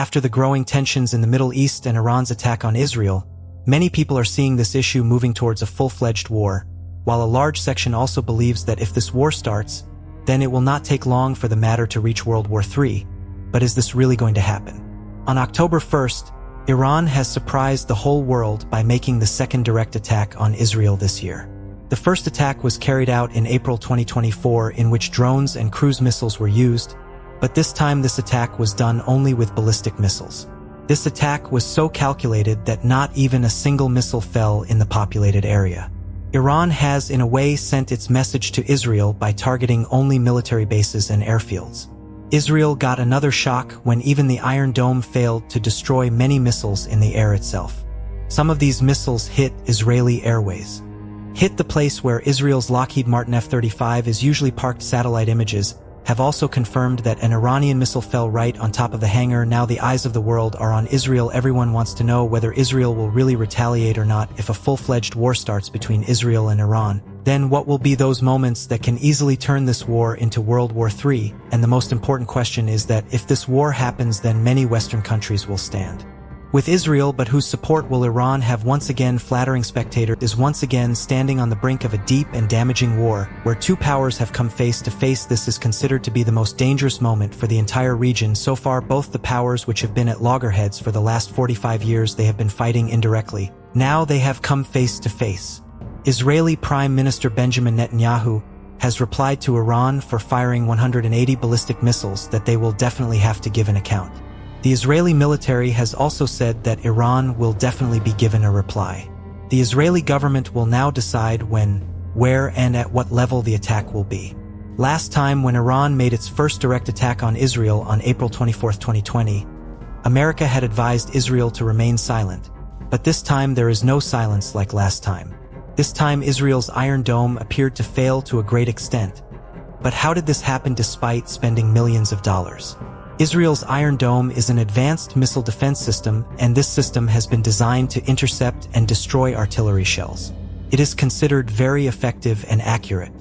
After the growing tensions in the Middle East and Iran's attack on Israel, many people are seeing this issue moving towards a full-fledged war, while a large section also believes that if this war starts, then it will not take long for the matter to reach World War III. But is this really going to happen? On October 1st, Iran has surprised the whole world by making the second direct attack on Israel this year. The first attack was carried out in April 2024, in which drones and cruise missiles were used, but this time this attack was done only with ballistic missiles. This attack was so calculated that not even a single missile fell in the populated area. Iran has in a way sent its message to Israel by targeting only military bases and airfields. Israel got another shock when even the Iron Dome failed to destroy many missiles in the air itself. Some of these missiles hit Israeli airways. Hit the place where Israel's Lockheed Martin F-35 is usually parked. Satellite images have also confirmed that an Iranian missile fell right on top of the hangar. Now the eyes of the world are on Israel. Everyone wants to know whether Israel will really retaliate or not. If a full-fledged war starts between Israel and Iran, then what will be those moments that can easily turn this war into World War III? And the most important question is that if this war happens, then many Western countries will stand with Israel, but whose support will Iran have? Once again, flattering spectator is once again standing on the brink of a deep and damaging war, where two powers have come face to face. This is considered to be the most dangerous moment for the entire region so far. Both the powers which have been at loggerheads for the last 45 years, they have been fighting indirectly. Now they have come face to face. Israeli Prime Minister Benjamin Netanyahu has replied to Iran for firing 180 ballistic missiles that they will definitely have to give an account. The Israeli military has also said that Iran will definitely be given a reply. The Israeli government will now decide when, where, and at what level the attack will be. Last time, when Iran made its first direct attack on Israel on April 24, 2020, America had advised Israel to remain silent. But this time there is no silence like last time. This time Israel's Iron Dome appeared to fail to a great extent. But how did this happen despite spending millions of dollars? Israel's Iron Dome is an advanced missile defense system, and this system has been designed to intercept and destroy artillery shells. It is considered very effective and accurate.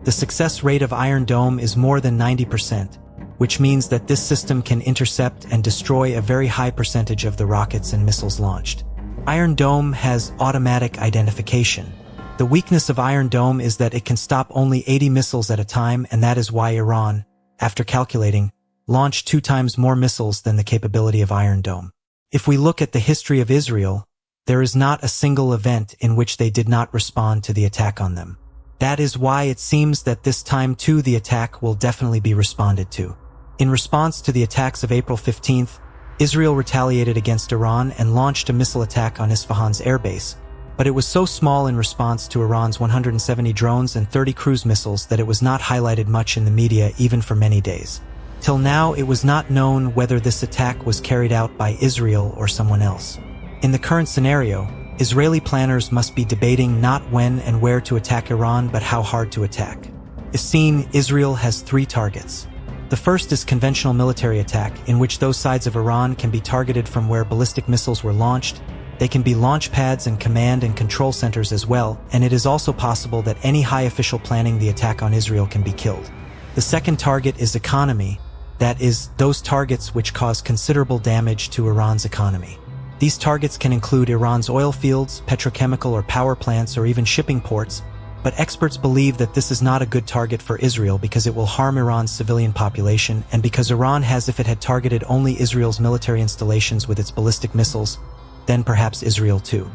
The success rate of Iron Dome is more than 90%, which means that this system can intercept and destroy a very high percentage of the rockets and missiles launched. Iron Dome has automatic identification. The weakness of Iron Dome is that it can stop only 80 missiles at a time, and that is why Iran, after calculating, launched 2 times more missiles than the capability of Iron Dome. If we look at the history of Israel, there is not a single event in which they did not respond to the attack on them. That is why it seems that this time too the attack will definitely be responded to. In response to the attacks of April 15th, Israel retaliated against Iran and launched a missile attack on Isfahan's airbase, but it was so small in response to Iran's 170 drones and 30 cruise missiles that it was not highlighted much in the media even for many days. Till now, it was not known whether this attack was carried out by Israel or someone else. In the current scenario, Israeli planners must be debating not when and where to attack Iran, but how hard to attack. As seen, Israel has 3 targets. The first is conventional military attack, in which those sides of Iran can be targeted from where ballistic missiles were launched. They can be launch pads and command and control centers as well, and it is also possible that any high official planning the attack on Israel can be killed. The second target is economy. That is, those targets which cause considerable damage to Iran's economy. These targets can include Iran's oil fields, petrochemical or power plants, or even shipping ports, but experts believe that this is not a good target for Israel because it will harm Iran's civilian population, and because Iran has, if it had targeted only Israel's military installations with its ballistic missiles, then perhaps Israel too.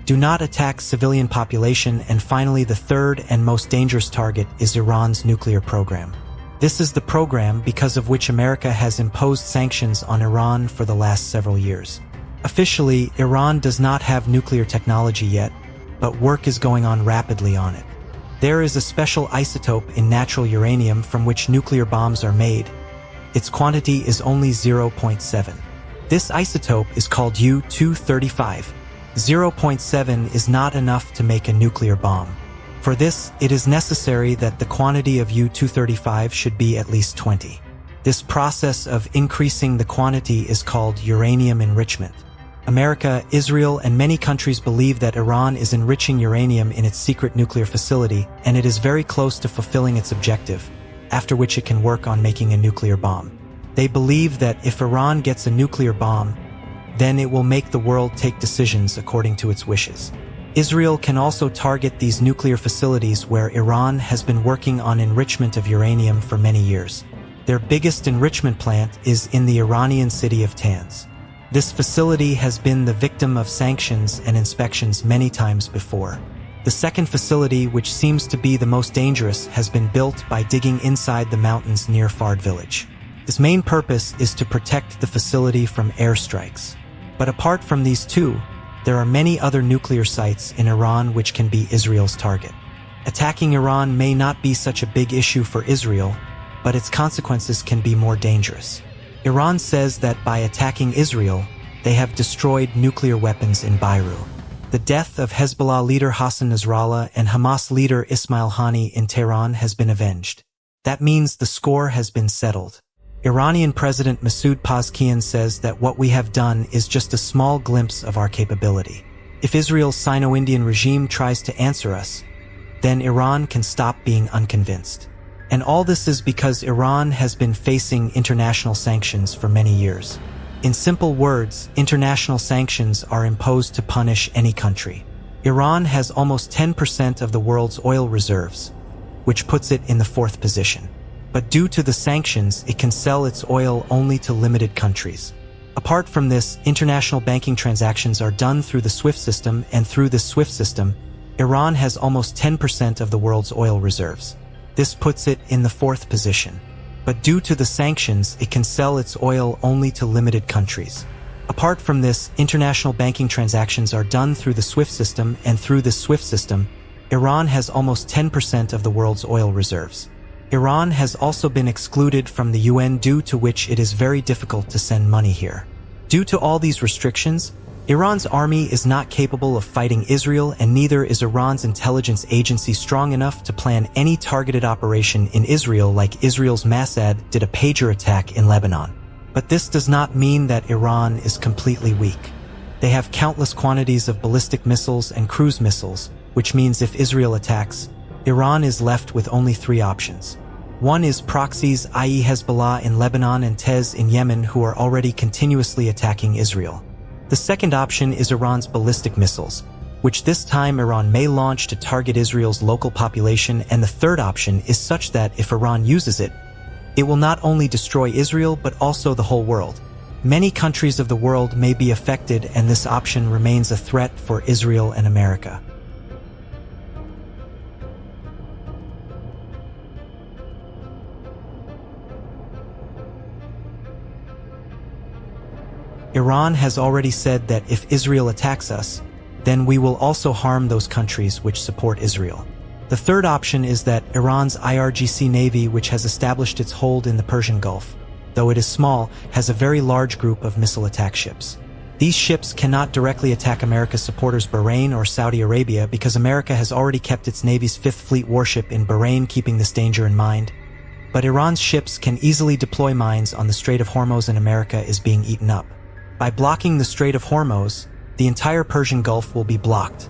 Do not attack civilian population. And finally, the third and most dangerous target is Iran's nuclear program. This is the program because of which America has imposed sanctions on Iran for the last several years. Officially, Iran does not have nuclear technology yet, but work is going on rapidly on it. There is a special isotope in natural uranium from which nuclear bombs are made. Its quantity is only 0.7. This isotope is called U-235. 0.7 is not enough to make a nuclear bomb. For this, it is necessary that the quantity of U-235 should be at least 20. This process of increasing the quantity is called uranium enrichment. America, Israel, and many countries believe that Iran is enriching uranium in its secret nuclear facility, and it is very close to fulfilling its objective, after which it can work on making a nuclear bomb. They believe that if Iran gets a nuclear bomb, then it will make the world take decisions according to its wishes. Israel can also target these nuclear facilities where Iran has been working on enrichment of uranium for many years. Their biggest enrichment plant is in the Iranian city of Tanz. This facility has been the victim of sanctions and inspections many times before. The second facility, which seems to be the most dangerous, has been built by digging inside the mountains near Fard village. Its main purpose is to protect the facility from airstrikes. But apart from these two, there are many other nuclear sites in Iran which can be Israel's target. Attacking Iran may not be such a big issue for Israel, but its consequences can be more dangerous. Iran says that by attacking Israel, they have destroyed nuclear weapons in Beirut. The death of Hezbollah leader Hassan Nasrallah and Hamas leader Ismail Haniyeh in Tehran has been avenged. That means the score has been settled. Iranian President Masoud Pezeshkian says that what we have done is just a small glimpse of our capability. If Israel's Sino-Indian regime tries to answer us, then Iran can stop being unconvinced. And all this is because Iran has been facing international sanctions for many years. In simple words, international sanctions are imposed to punish any country. Iran has almost 10% of the world's oil reserves, which puts it in the 4th position. But due to the sanctions, it can sell its oil only to limited countries. Apart from this, international banking transactions are done through the SWIFT system, and through this SWIFT system, Iran has almost 10% of the world's oil reserves. This puts it in the 4th position. But due to the sanctions, it can sell its oil only to limited countries. Apart from this, international banking transactions are done through the SWIFT system, and through this SWIFT system, Iran has almost 10% of the world's oil reserves. Iran has also been excluded from the UN, due to which it is very difficult to send money here. Due to all these restrictions, Iran's army is not capable of fighting Israel, and neither is Iran's intelligence agency strong enough to plan any targeted operation in Israel like Israel's Mossad did a pager attack in Lebanon. But this does not mean that Iran is completely weak. They have countless quantities of ballistic missiles and cruise missiles, which means if Israel attacks, Iran is left with only 3 options. One is Proxies, i.e. Hezbollah in Lebanon and Tez in Yemen, who are already continuously attacking Israel. The second option is Iran's ballistic missiles, which this time Iran may launch to target Israel's local population, and the third option is such that if Iran uses it, it will not only destroy Israel but also the whole world. Many countries of the world may be affected, and this option remains a threat for Israel and America. Iran has already said that if Israel attacks us, then we will also harm those countries which support Israel. The third option is that Iran's IRGC Navy, which has established its hold in the Persian Gulf, though it is small, has a very large group of missile attack ships. These ships cannot directly attack America's supporters Bahrain or Saudi Arabia, because America has already kept its Navy's 5th Fleet warship in Bahrain, keeping this danger in mind. But Iran's ships can easily deploy mines on the Strait of Hormuz, and America is being eaten up. By blocking the Strait of Hormuz, the entire Persian Gulf will be blocked,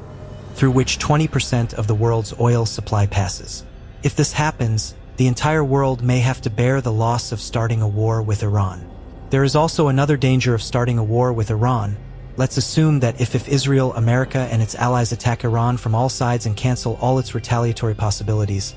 through which 20% of the world's oil supply passes. If this happens, the entire world may have to bear the loss of starting a war with Iran. There is also another danger of starting a war with Iran. Let's assume that if Israel, America, and its allies attack Iran from all sides and cancel all its retaliatory possibilities,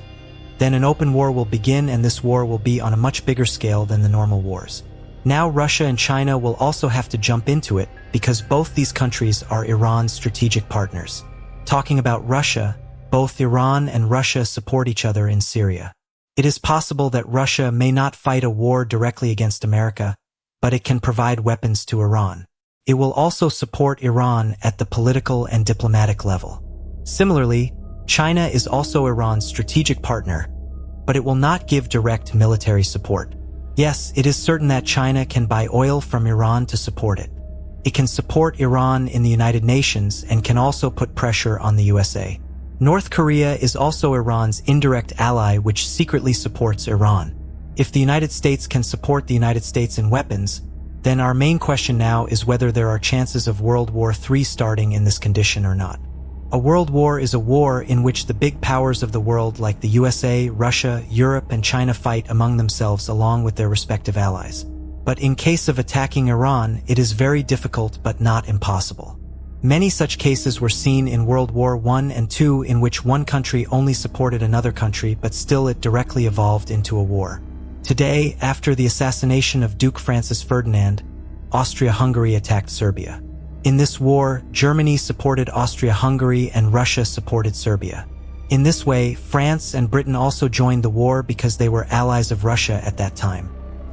then an open war will begin, and this war will be on a much bigger scale than the normal wars. Now Russia and China will also have to jump into it, because both these countries are Iran's strategic partners. Talking about Russia, both Iran and Russia support each other in Syria. It is possible that Russia may not fight a war directly against America, but it can provide weapons to Iran. It will also support Iran at the political and diplomatic level. Similarly, China is also Iran's strategic partner, but it will not give direct military support. Yes, it is certain that China can buy oil from Iran to support it. It can support Iran in the United Nations and can also put pressure on the USA. North Korea is also Iran's indirect ally, which secretly supports Iran. If the United States can support the United States in weapons, then our main question now is whether there are chances of World War III starting in this condition or not. A world war is a war in which the big powers of the world like the USA, Russia, Europe, and China fight among themselves along with their respective allies. But in case of attacking Iran, it is very difficult but not impossible. Many such cases were seen in World War I and II, in which one country only supported another country, but still it directly evolved into a war. Today, after the assassination of Duke Francis Ferdinand, Austria-Hungary attacked Serbia. In this war, Germany supported Austria-Hungary and Russia supported Serbia. In this way, France and Britain also joined the war because they were allies of Russia at that time.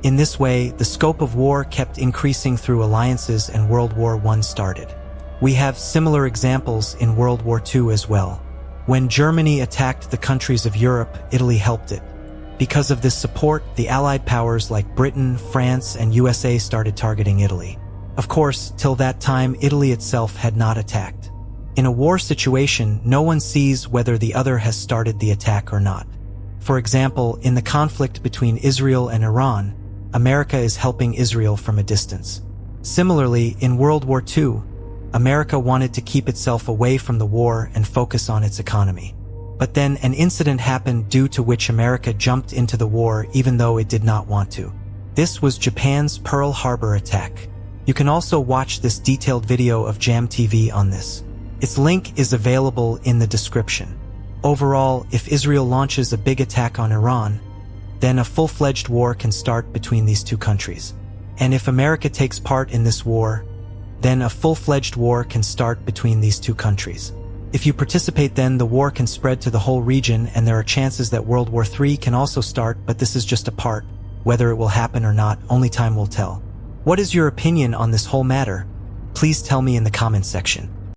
In this way, the scope of war kept increasing through alliances and World War I started. We have similar examples in World War II as well. When Germany attacked the countries of Europe, Italy helped it. Because of this support, the Allied powers like Britain, France, and USA started targeting Italy. Of course, till that time, Italy itself had not attacked. In a war situation, no one sees whether the other has started the attack or not. For example, in the conflict between Israel and Iran, America is helping Israel from a distance. Similarly, in World War II, America wanted to keep itself away from the war and focus on its economy. But then an incident happened due to which America jumped into the war even though it did not want to. This was Japan's Pearl Harbor attack. You can also watch this detailed video of Jam TV on this. Its link is available in the description. Overall, if Israel launches a big attack on Iran, then a full-fledged war can start between these two countries. And if America takes part in this war, then a full-fledged war can start between these two countries. If you participate, then the war can spread to the whole region, and there are chances that World War III can also start, but this is just a part. Whether it will happen or not, only time will tell. What is your opinion on this whole matter? Please tell me in the comments section.